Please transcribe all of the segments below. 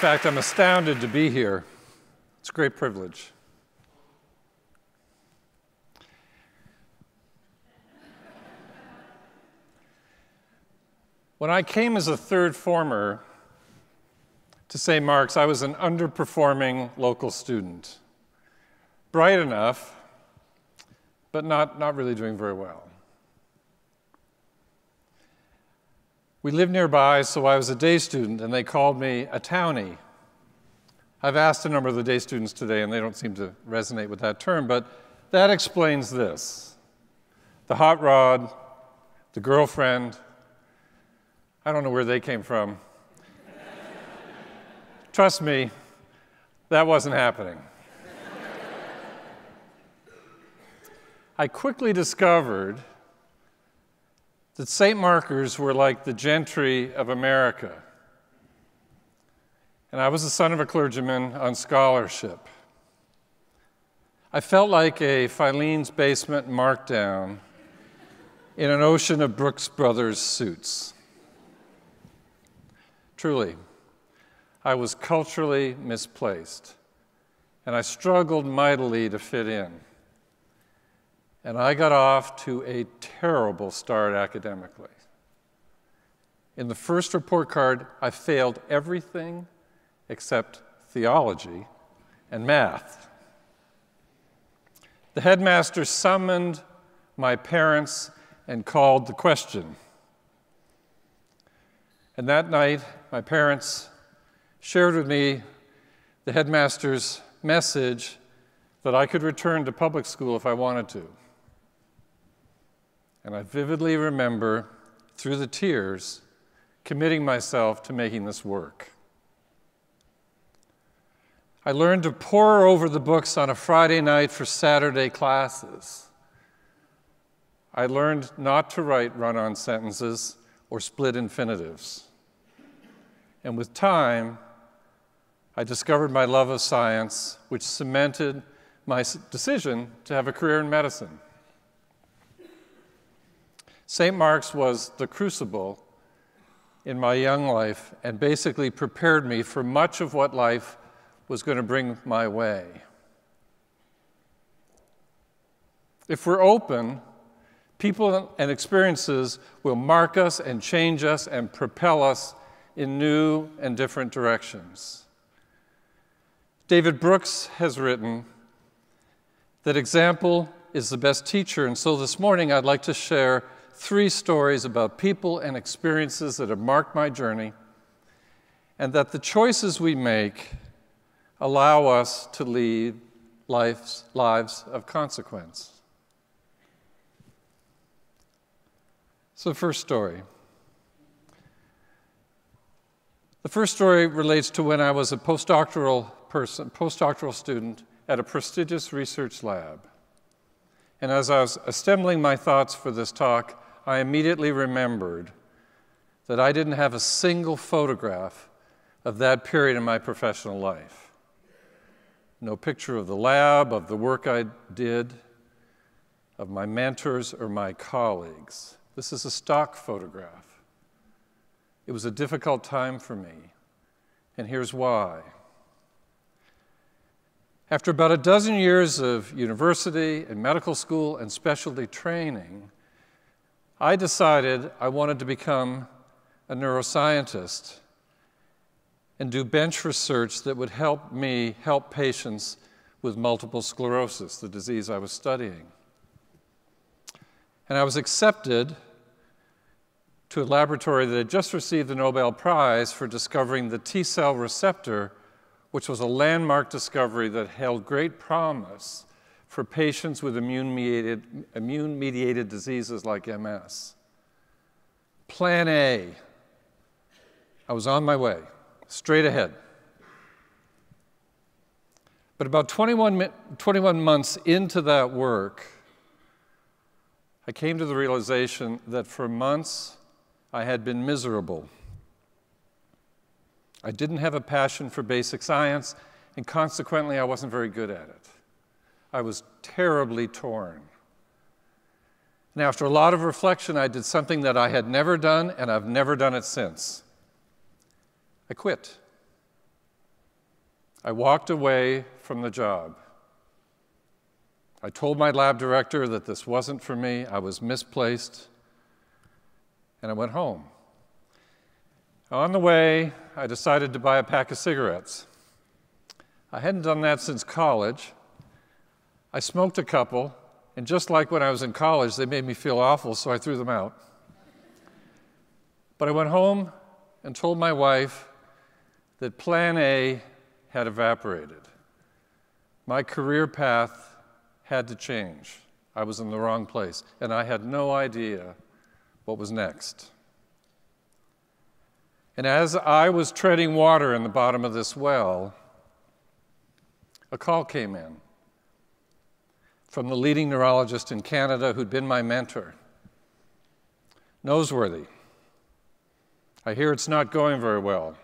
fact, I'm astounded to be here. It's a great privilege. When I came as a third former to St. Mark's, I was an underperforming local student. Bright enough, but not really doing very well. We lived nearby, so I was a day student, and they called me a townie. I've asked a number of the day students today, and they don't seem to resonate with that term, but that explains this. The hot rod, the girlfriend, I don't know where they came from. Trust me, that wasn't happening. I quickly discovered that St. Markers were like the gentry of America. And I was the son of a clergyman on scholarship. I felt like a Filene's Basement markdown in an ocean of Brooks Brothers suits. Truly, I was culturally misplaced, and I struggled mightily to fit in. And I got off to a terrible start academically. In the first report card, I failed everything except theology and math. The headmaster summoned my parents and called the question. And that night, my parents shared with me the headmaster's message that I could return to public school if I wanted to. And I vividly remember, through the tears, committing myself to making this work. I learned to pore over the books on a Friday night for Saturday classes. I learned not to write run-on sentences or split infinitives. And with time, I discovered my love of science, which cemented my decision to have a career in medicine. St. Mark's was the crucible in my young life and basically prepared me for much of what life was going to bring my way. If we're open, people and experiences will mark us and change us and propel us in new and different directions. David Brooks has written that example is the best teacher, and so this morning I'd like to share 3 stories about people and experiences that have marked my journey, and that the choices we make allow us to lead lives of consequence. So the first story. The first story relates to when I was a postdoctoral student at a prestigious research lab. And as I was assembling my thoughts for this talk, I immediately remembered that I didn't have a single photograph of that period in my professional life. No picture of the lab, of the work I did, of my mentors or my colleagues. This is a stock photograph. It was a difficult time for me, and here's why. After about a dozen years of university and medical school and specialty training, I decided I wanted to become a neuroscientist and do bench research that would help me help patients with multiple sclerosis, the disease I was studying. And I was accepted to a laboratory that had just received the Nobel Prize for discovering the T-cell receptor, which was a landmark discovery that held great promise for patients with immune-mediated diseases like MS. Plan A. I was on my way, straight ahead. But about 21 months into that work, I came to the realization that for months I had been miserable. I didn't have a passion for basic science, and consequently I wasn't very good at it. I was terribly torn. And after a lot of reflection, I did something that I had never done, and I've never done it since. I quit. I walked away from the job. I told my lab director that this wasn't for me, I was misplaced, and I went home. On the way, I decided to buy a pack of cigarettes. I hadn't done that since college. I smoked a couple, and just like when I was in college, they made me feel awful, so I threw them out. But I went home and told my wife that Plan A had evaporated. My career path had to change. I was in the wrong place, and I had no idea what was next. And as I was treading water in the bottom of this well, a call came in from the leading neurologist in Canada who'd been my mentor. Noseworthy, I hear it's not going very well.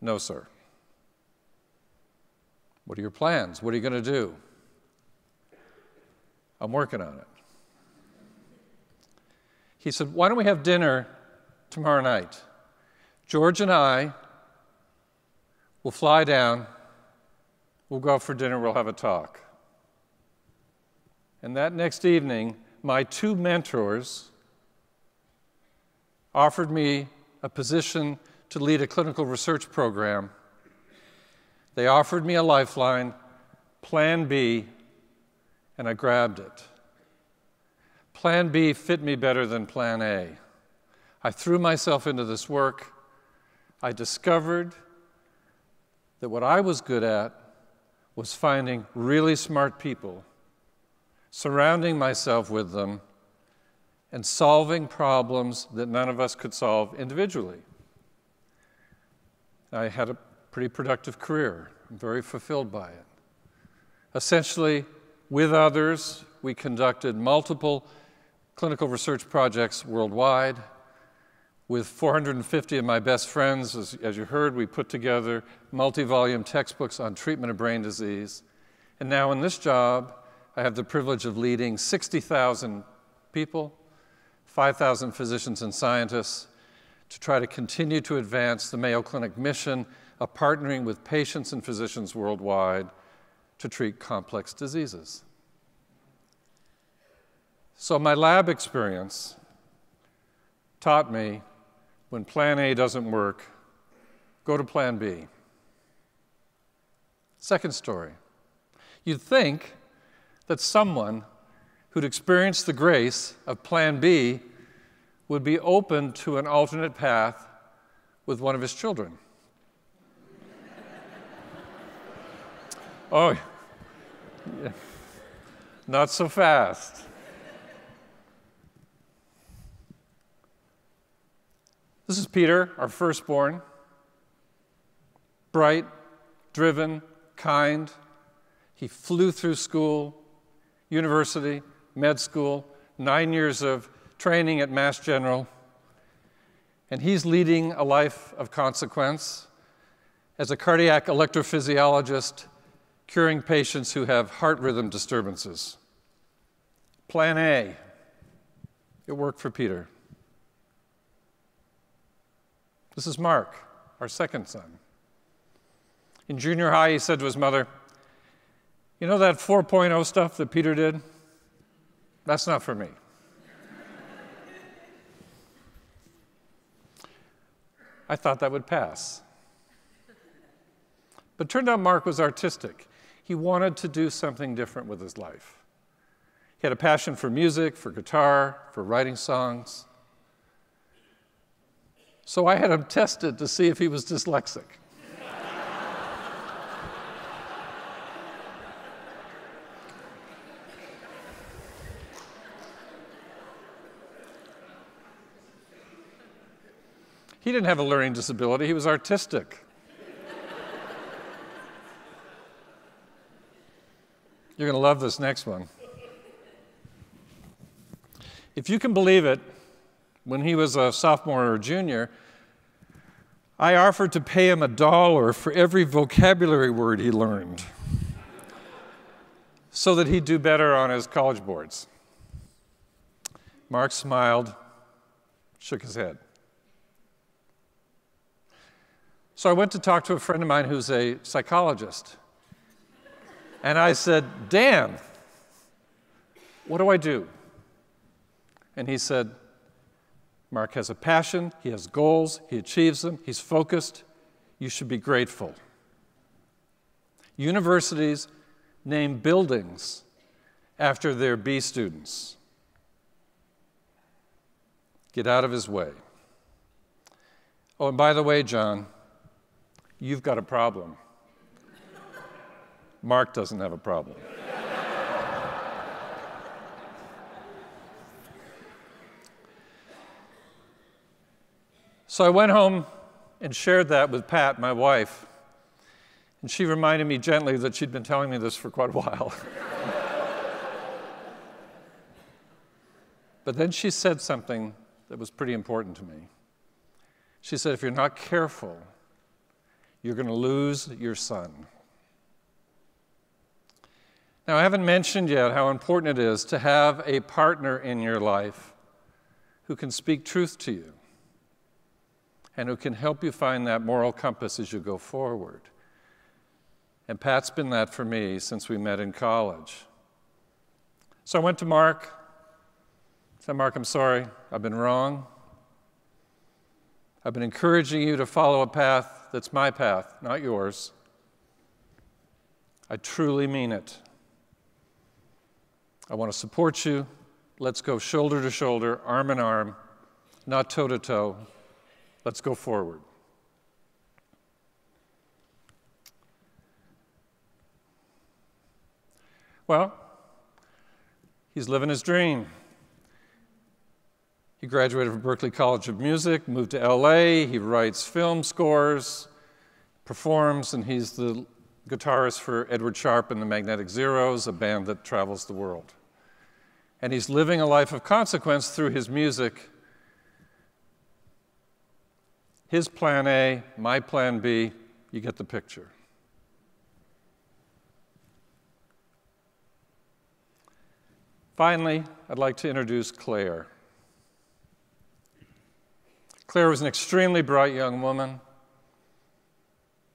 No, sir. What are your plans? What are you going to do? I'm working on it. He said, why don't we have dinner tomorrow night? George and I will fly down, we'll go out for dinner, we'll have a talk. And that next evening, my two mentors offered me a position to lead a clinical research program. They offered me a lifeline, Plan B, and I grabbed it. Plan B fit me better than Plan A. I threw myself into this work. I discovered that what I was good at was finding really smart people, surrounding myself with them, and solving problems that none of us could solve individually. I had a pretty productive career. I'm very fulfilled by it. Essentially, with others, we conducted multiple clinical research projects worldwide. With 450 of my best friends, as you heard, we put together multi-volume textbooks on treatment of brain disease. And now in this job, I have the privilege of leading 60,000 people, 5,000 physicians and scientists, to try to continue to advance the Mayo Clinic mission of partnering with patients and physicians worldwide to treat complex diseases. So my lab experience taught me when Plan A doesn't work, go to Plan B. Second story. You'd think that someone who'd experienced the grace of Plan B would be open to an alternate path with one of his children. Oh, yeah. Not so fast. This is Peter, our firstborn. Bright, driven, kind. He flew through school, university, med school, 9 years of training at Mass General. And he's leading a life of consequence as a cardiac electrophysiologist, curing patients who have heart rhythm disturbances. Plan A. It worked for Peter. This is Mark, our second son. In junior high, he said to his mother, you know that 4.0 stuff that Peter did? That's not for me. I thought that would pass. But it turned out Mark was artistic. He wanted to do something different with his life. He had a passion for music, for guitar, for writing songs. So I had him tested to see if he was dyslexic. He didn't have a learning disability, he was artistic. You're going to love this next one. If you can believe it, when he was a sophomore or junior, I offered to pay him $1 for every vocabulary word he learned so that he'd do better on his college boards. Mark smiled, shook his head. So I went to talk to a friend of mine who's a psychologist. And I said, Dan, what do I do? And he said, Mark has a passion, he has goals, he achieves them, he's focused. You should be grateful. Universities name buildings after their B students. Get out of his way. Oh, and by the way, John, you've got a problem. Mark doesn't have a problem. So I went home and shared that with Pat, my wife, and she reminded me gently that she'd been telling me this for quite a while. But then she said something that was pretty important to me. She said, if you're not careful, you're going to lose your son. Now, I haven't mentioned yet how important it is to have a partner in your life who can speak truth to you and who can help you find that moral compass as you go forward. And Pat's been that for me since we met in college. So I went to Mark, said, Mark, I'm sorry, I've been wrong. I've been encouraging you to follow a path that's my path, not yours. I truly mean it. I want to support you. Let's go shoulder to shoulder, arm in arm, not toe to toe. Let's go forward. Well, he's living his dream. He graduated from Berklee College of Music, moved to LA, he writes film scores, performs, and he's the guitarist for Edward Sharpe and the Magnetic Zeros, a band that travels the world. And he's living a life of consequence through his music. His plan A, my plan B, you get the picture. Finally, I'd like to introduce Claire. Claire was an extremely bright young woman.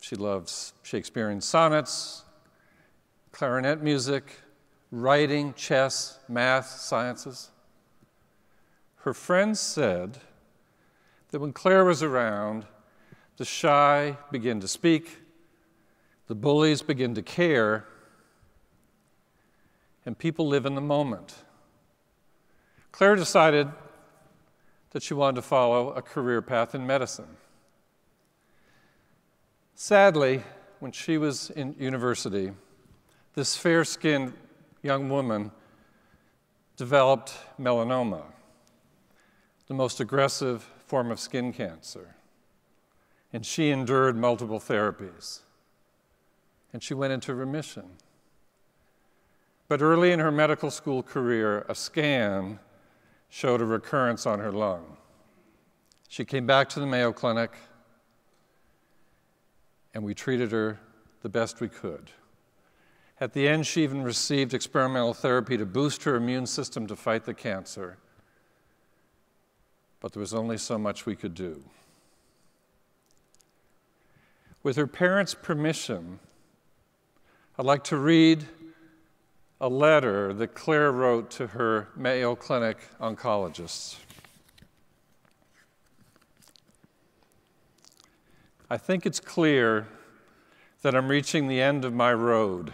She loves Shakespearean sonnets, clarinet music, writing, chess, math, sciences. Her friends said that when Claire was around, the shy begin to speak, the bullies begin to care, and people live in the moment. Claire decided that she wanted to follow a career path in medicine. Sadly, when she was in university, this fair-skinned young woman developed melanoma, the most aggressive form of skin cancer. And she endured multiple therapies. And she went into remission. But early in her medical school career, a scan showed a recurrence on her lung. She came back to the Mayo Clinic, and we treated her the best we could. At the end, she even received experimental therapy to boost her immune system to fight the cancer. But there was only so much we could do. With her parents' permission, I'd like to read a letter that Claire wrote to her Mayo Clinic oncologists. I think it's clear that I'm reaching the end of my road.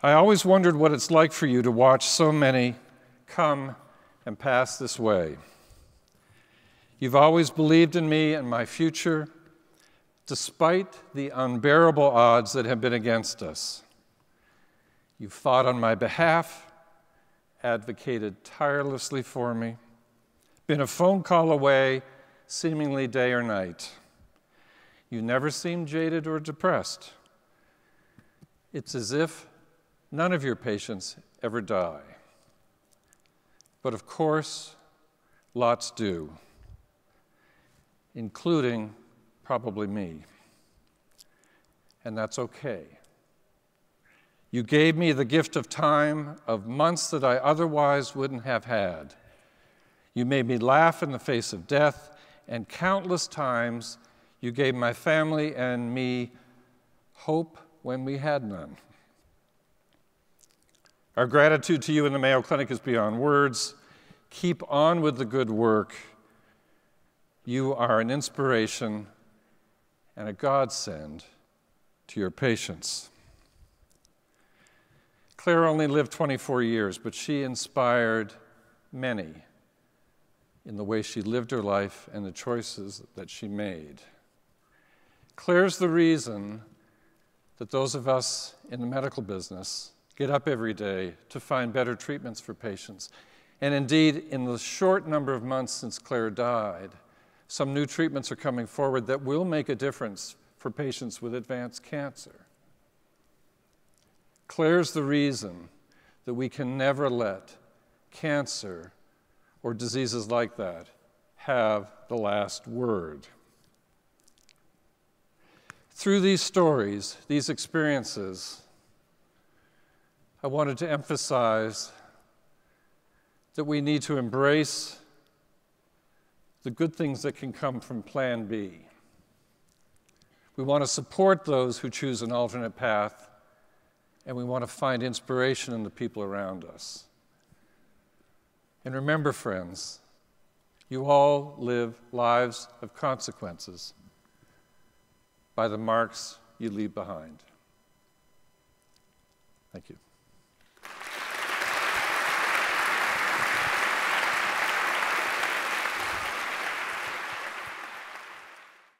I always wondered what it's like for you to watch so many come and pass this way. You've always believed in me and my future, despite the unbearable odds that have been against us. You've fought on my behalf, advocated tirelessly for me, been a phone call away, seemingly day or night. You never seemed jaded or depressed. It's as if none of your patients ever die. But of course, lots do, including probably me. And that's okay. You gave me the gift of time, of months that I otherwise wouldn't have had. You made me laugh in the face of death, and countless times You gave my family and me hope when we had none. Our gratitude to you in the Mayo Clinic is beyond words. Keep on with the good work. You are an inspiration and a godsend to your patients. Claire only lived 24 years, but she inspired many in the way she lived her life and the choices that she made. Claire's the reason that those of us in the medical business get up every day to find better treatments for patients. And indeed, in the short number of months since Claire died, some new treatments are coming forward that will make a difference for patients with advanced cancer. Claire's the reason that we can never let cancer or diseases like that have the last word. Through these stories, these experiences, I wanted to emphasize that we need to embrace the good things that can come from Plan B. We want to support those who choose an alternate path, and we want to find inspiration in the people around us. And remember, friends, you all live lives of consequences by the marks you leave behind. Thank you.